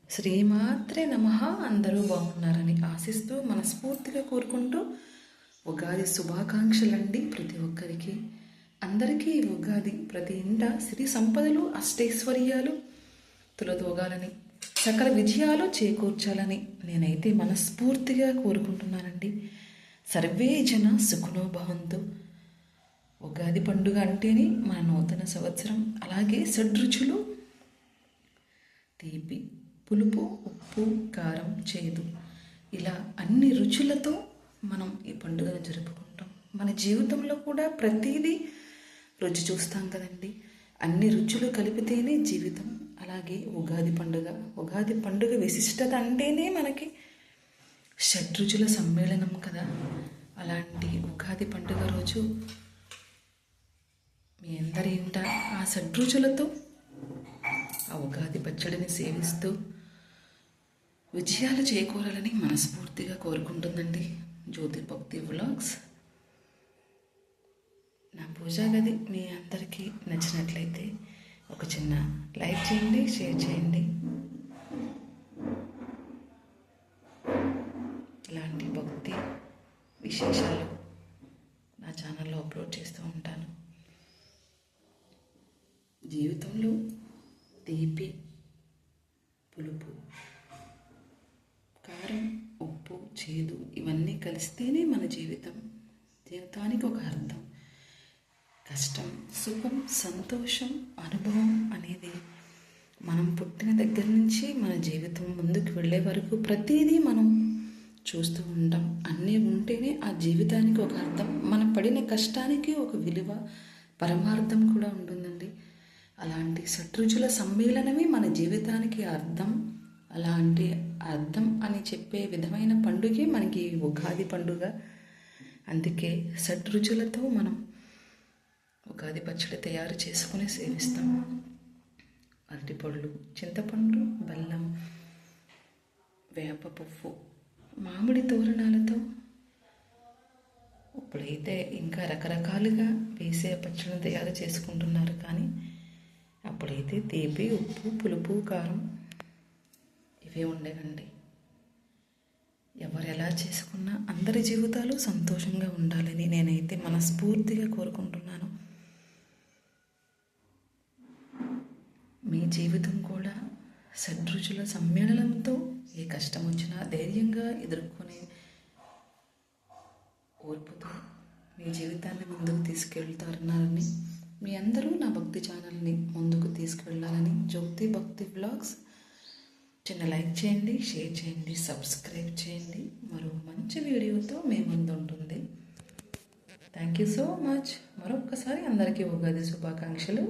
శ్రీమాత్రే నమః. అందరూ బాగున్నారని ఆశిస్తూ మనస్ఫూర్తిగా కోరుకుంటూ ఉగాది శుభాకాంక్షలండి ప్రతి ఒక్కరికి. అందరికీ ఉగాది ప్రతి ఇంట సిరి సంపదలు అష్టైశ్వర్యాలు తులతూగాలని సకల విజయాలు చేకూర్చాలని నేనైతే మనస్ఫూర్తిగా కోరుకుంటున్నానండి. సర్వే జన సుఖనో భవంతు. ఉగాది పండుగ అంటేనే మన నూతన సంవత్సరం. అలాగే షడ్రుచులు తీపి, పులుపు, ఉప్పు, కారం, చేదు, ఇలా అన్ని రుచులతో మనం ఈ పండుగను జరుపుకుంటాం. మన జీవితంలో కూడా ప్రతిదీ రుచి చూస్తాం కదండి. అన్ని రుచులు కలిపితేనే జీవితం. అలాగే ఉగాది పండుగ విశిష్టత అంటేనే మనకి షడ్రుచుల సమ్మేళనం కదా. అలాంటి ఉగాది పండుగ రోజు మీ అందరి ఇంట ఆ షడ్రుచులతో ఆ ఉగాది పచ్చడిని సేవిస్తూ విజయాలు చేకూరాలని మనస్ఫూర్తిగా కోరుకుంటుందండి జ్యోతి భక్తి వ్లాగ్స్. నా పూజా గది మీ అందరికీ నచ్చినట్లయితే ఒక చిన్న లైక్ చేయండి, షేర్ చేయండి. ఇలాంటి భక్తి విశేషాలు నా ఛానల్లో అప్లోడ్ చేస్తూ ఉంటాను. జీవితంలో తీపి, పులుపు, కారం, ఉప్పు, చేదు ఇవన్నీ కలిస్తేనే మన జీవితానికి ఒక అర్థం. కష్టం, సుఖం, సంతోషం, అనుభవం అనేది మనం పుట్టిన దగ్గర నుంచి మన జీవితం ముందుకు వెళ్ళే వరకు ప్రతిదీ మనం చూస్తూ ఉంటాం. అన్నీ ఉంటేనే ఆ జీవితానికి ఒక అర్థం. మనం పడిన కష్టానికి ఒక విలువ, పరమార్థం కూడా ఉంటుందండి. అలాంటి షడ్రుచుల సమ్మేళనమే మన జీవితానికి అర్థం. అలాంటి అర్థం అని చెప్పే విధమైన పండుగే మనకి ఉగాది పండుగ. అందుకే షడ్రుచులతో మనం ఉగాది పచ్చడి తయారు చేసుకుని సేవిస్తాం. అరటిపళ్ళు, చింతపండు, బెల్లం, వేప పువ్వు, మామిడి తోరణాలతో ఇప్పుడైతే ఇంకా రకరకాలుగా వేసే పచ్చడిని తయారు చేసుకుంటున్నారు. కానీ అప్పుడైతే తీపి, ఉప్పు, పులుపు, కారం ఇవే ఉండేవండి. ఎవరు ఎలా చేసుకున్నా అందరి జీవితాలు సంతోషంగా ఉండాలని నేనైతే మనస్ఫూర్తిగా కోరుకుంటున్నాను. మీ జీవితం కూడా షడ్రుచుల సమ్మేళనంతో ఏ కష్టం వచ్చినా ధైర్యంగా ఎదుర్కొనే ఓర్పుతో మీ జీవితాన్ని ముందుకు తీసుకెళ్తారన్నారని, మీ అందరూ నా భక్తి ఛానల్ని ముందుకు తీసుకువెళ్ళాలని జ్యోతి భక్తి వ్లాగ్స్ చిన్న లైక్ చేయండి, షేర్ చేయండి, సబ్స్క్రైబ్ చేయండి. మరో మంచి వీడియోతో మీ ముందు ఉంటుంది. Thank you so much. మరొక్కసారి అందరికీ ఉగాది శుభాకాంక్షలు.